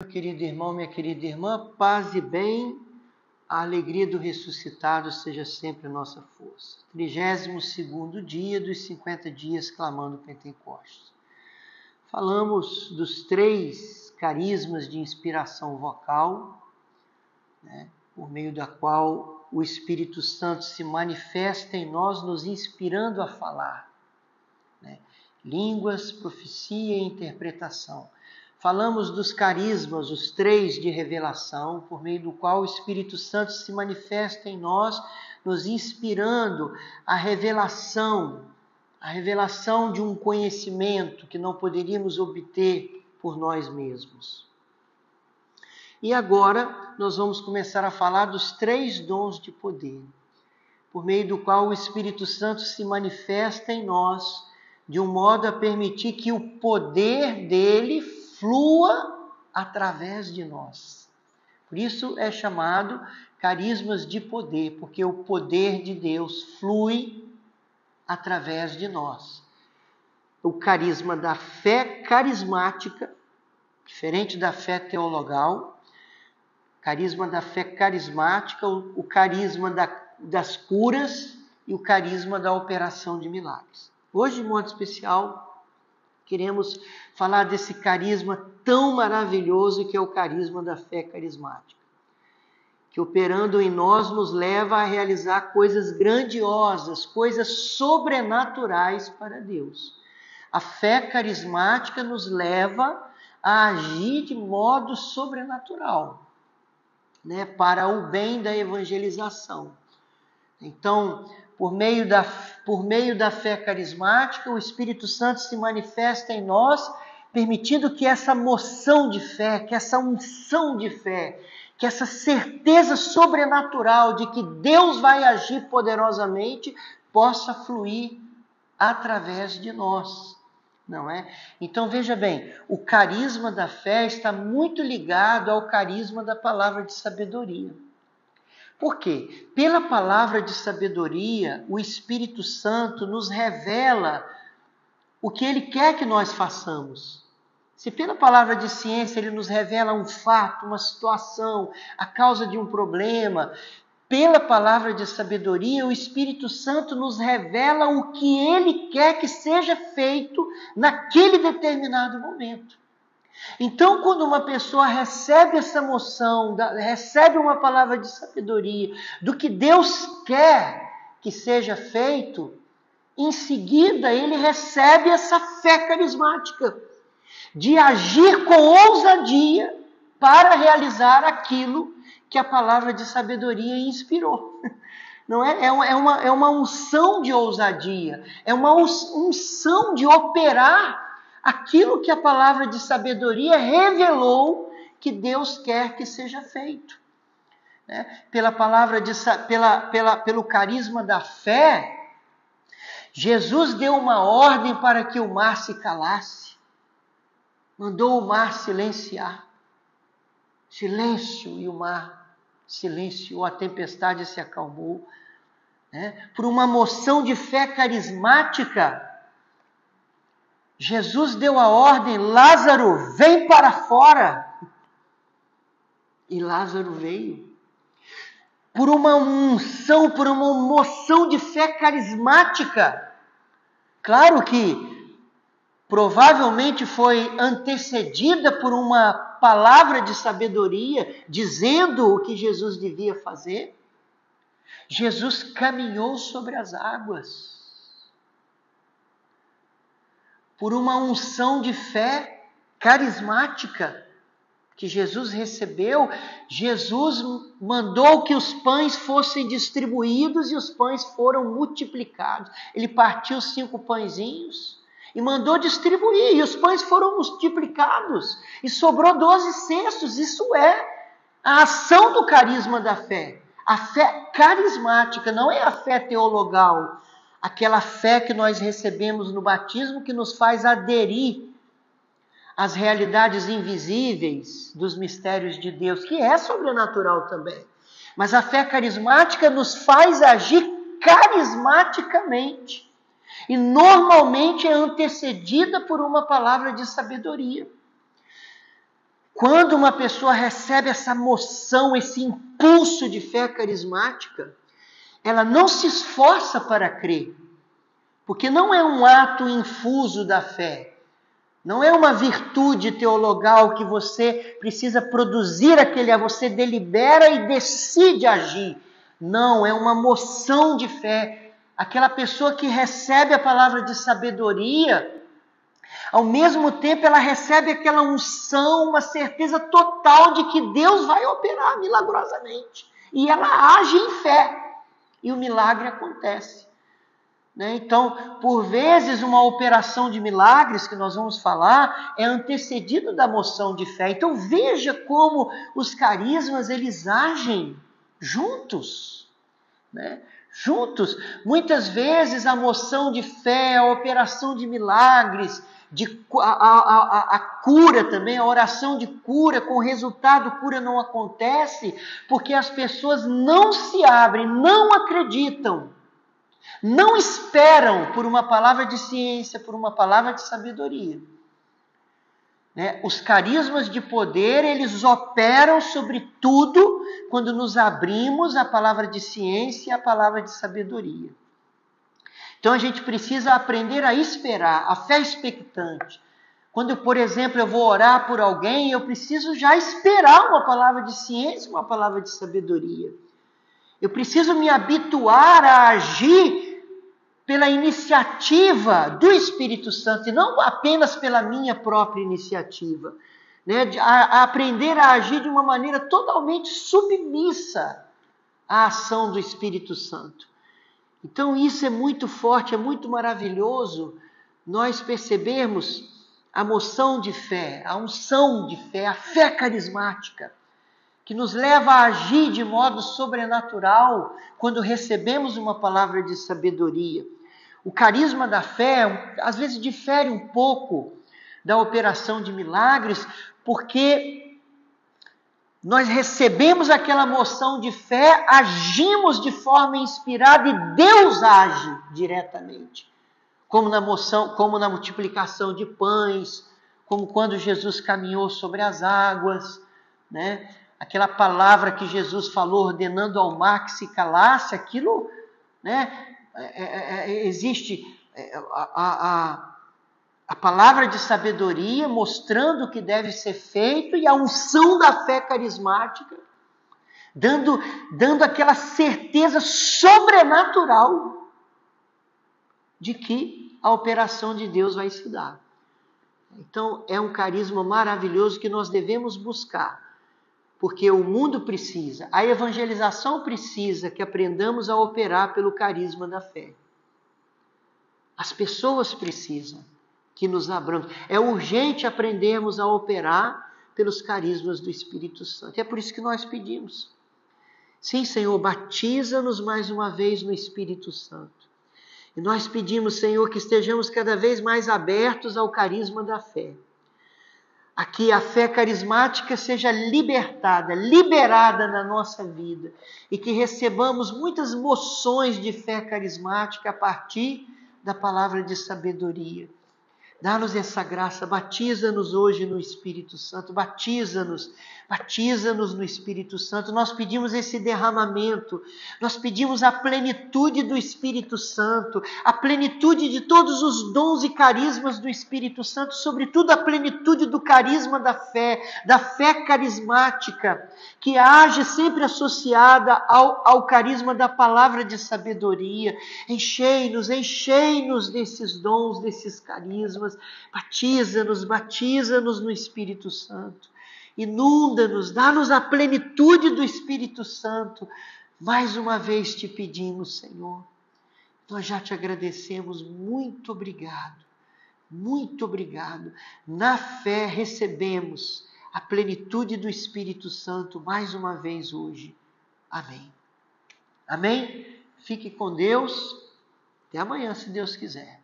Meu querido irmão, minha querida irmã, paz e bem, a alegria do ressuscitado seja sempre a nossa força. 32º dia dos 50 dias clamando Pentecostes. Falamos dos 3 carismas de inspiração vocal, por meio da qual o Espírito Santo se manifesta em nós, nos inspirando a falar. Línguas, profecia e interpretação. Falamos dos carismas, os 3 de revelação, por meio do qual o Espírito Santo se manifesta em nós, nos inspirando a revelação de um conhecimento que não poderíamos obter por nós mesmos. E agora nós vamos começar a falar dos 3 dons de poder, por meio do qual o Espírito Santo se manifesta em nós, de um modo a permitir que o poder dele flua através de nós. Por isso é chamado carismas de poder, porque o poder de Deus flui através de nós. O carisma da fé carismática, diferente da fé teologal, carisma da fé carismática, o carisma das curas e o carisma da operação de milagres. Hoje, de modo especial, queremos falar desse carisma tão maravilhoso que é o carisma da fé carismática, que operando em nós nos leva a realizar coisas grandiosas, coisas sobrenaturais para Deus. A fé carismática nos leva a agir de modo sobrenatural, para o bem da evangelização. Então, por meio da fé carismática, o Espírito Santo se manifesta em nós, permitindo que essa moção de fé, que essa unção de fé, que essa certeza sobrenatural de que Deus vai agir poderosamente, possa fluir através de nós, não é? Então, veja bem, o carisma da fé está muito ligado ao carisma da palavra de sabedoria. Por quê? Pela palavra de sabedoria, o Espírito Santo nos revela o que Ele quer que nós façamos. Se pela palavra de ciência Ele nos revela um fato, uma situação, a causa de um problema, pela palavra de sabedoria, o Espírito Santo nos revela o que Ele quer que seja feito naquele determinado momento. Então, quando uma pessoa recebe essa moção, recebe uma palavra de sabedoria do que Deus quer que seja feito, em seguida ele recebe essa fé carismática de agir com ousadia para realizar aquilo que a palavra de sabedoria inspirou. Não é? É uma unção de ousadia, é uma unção de operar aquilo que a palavra de sabedoria revelou que Deus quer que seja feito. Pelo carisma da fé, Jesus deu uma ordem para que o mar se calasse. Mandou o mar silenciar. Silêncio, e o mar silenciou, a tempestade se acalmou. Por uma moção de fé carismática, Jesus deu a ordem: Lázaro, vem para fora. E Lázaro veio. Por uma unção, por uma moção de fé carismática. Claro que provavelmente foi antecedida por uma palavra de sabedoria, dizendo o que Jesus devia fazer. Jesus caminhou sobre as águas. Por uma unção de fé carismática que Jesus recebeu, Jesus mandou que os pães fossem distribuídos e os pães foram multiplicados. Ele partiu 5 pãezinhos e mandou distribuir, e os pães foram multiplicados e sobrou 12 cestos. Isso é a ação do carisma da fé. A fé carismática, não é a fé teologal. Aquela fé que nós recebemos no batismo, que nos faz aderir às realidades invisíveis dos mistérios de Deus, que é sobrenatural também. Mas a fé carismática nos faz agir carismaticamente. E normalmente é antecedida por uma palavra de sabedoria. Quando uma pessoa recebe essa moção, esse impulso de fé carismática, ela não se esforça para crer, porque não é um ato infuso da fé, não é uma virtude teologal que você precisa produzir você delibera e decide agir. Não, é uma moção de fé. Aquela pessoa que recebe a palavra de sabedoria, ao mesmo tempo ela recebe aquela unção, uma certeza total de que Deus vai operar milagrosamente. E ela age em fé. E o milagre acontece. Então, por vezes, uma operação de milagres, que nós vamos falar, é antecedido da moção de fé. Então, veja como os carismas, eles agem juntos. Juntos. Muitas vezes, a moção de fé, a operação de milagres, a cura também, a oração de cura, com resultado, cura não acontece, porque as pessoas não se abrem, não acreditam. Não esperam por uma palavra de ciência, por uma palavra de sabedoria. Os carismas de poder, eles operam sobre tudo quando nos abrimos à palavra de ciência e à palavra de sabedoria. Então a gente precisa aprender a esperar, a fé expectante. Quando, por exemplo, eu vou orar por alguém, eu preciso já esperar uma palavra de ciência, uma palavra de sabedoria. Eu preciso me habituar a agir pela iniciativa do Espírito Santo, e não apenas pela minha própria iniciativa. A aprender a agir de uma maneira totalmente submissa à ação do Espírito Santo. Então isso é muito forte, é muito maravilhoso nós percebermos a moção de fé, a unção de fé, a fé carismática, que nos leva a agir de modo sobrenatural quando recebemos uma palavra de sabedoria. O carisma da fé, às vezes, difere um pouco da operação de milagres, porque nós recebemos aquela moção de fé, agimos de forma inspirada e Deus age diretamente. Como na multiplicação de pães, como quando Jesus caminhou sobre as águas, Aquela palavra que Jesus falou, ordenando ao mar que se calasse, aquilo, existe a palavra de sabedoria mostrando o que deve ser feito e a unção da fé carismática, dando aquela certeza sobrenatural de que a operação de Deus vai se dar. Então, é um carisma maravilhoso que nós devemos buscar. Porque o mundo precisa, a evangelização precisa que aprendamos a operar pelo carisma da fé. As pessoas precisam que nos abramos. É urgente aprendermos a operar pelos carismas do Espírito Santo. E é por isso que nós pedimos. Sim, Senhor, batiza-nos mais uma vez no Espírito Santo. E nós pedimos, Senhor, que estejamos cada vez mais abertos ao carisma da fé. Aqui a fé carismática seja liberada na nossa vida e que recebamos muitas moções de fé carismática a partir da palavra de sabedoria. Dá-nos essa graça, batiza-nos hoje no Espírito Santo, batiza-nos no Espírito Santo. Nós pedimos esse derramamento, nós pedimos a plenitude do Espírito Santo, a plenitude de todos os dons e carismas do Espírito Santo, sobretudo a plenitude do carisma da fé carismática, que age sempre associada ao carisma da palavra de sabedoria. Enchei-nos desses dons, desses carismas. Batiza-nos no Espírito Santo. Inunda-nos, dá-nos a plenitude do Espírito Santo. Mais uma vez te pedimos, Senhor. Nós já te agradecemos. Muito obrigado. Muito obrigado. Na fé recebemos a plenitude do Espírito Santo mais uma vez hoje. Amém. Amém? Fique com Deus. Até amanhã, se Deus quiser.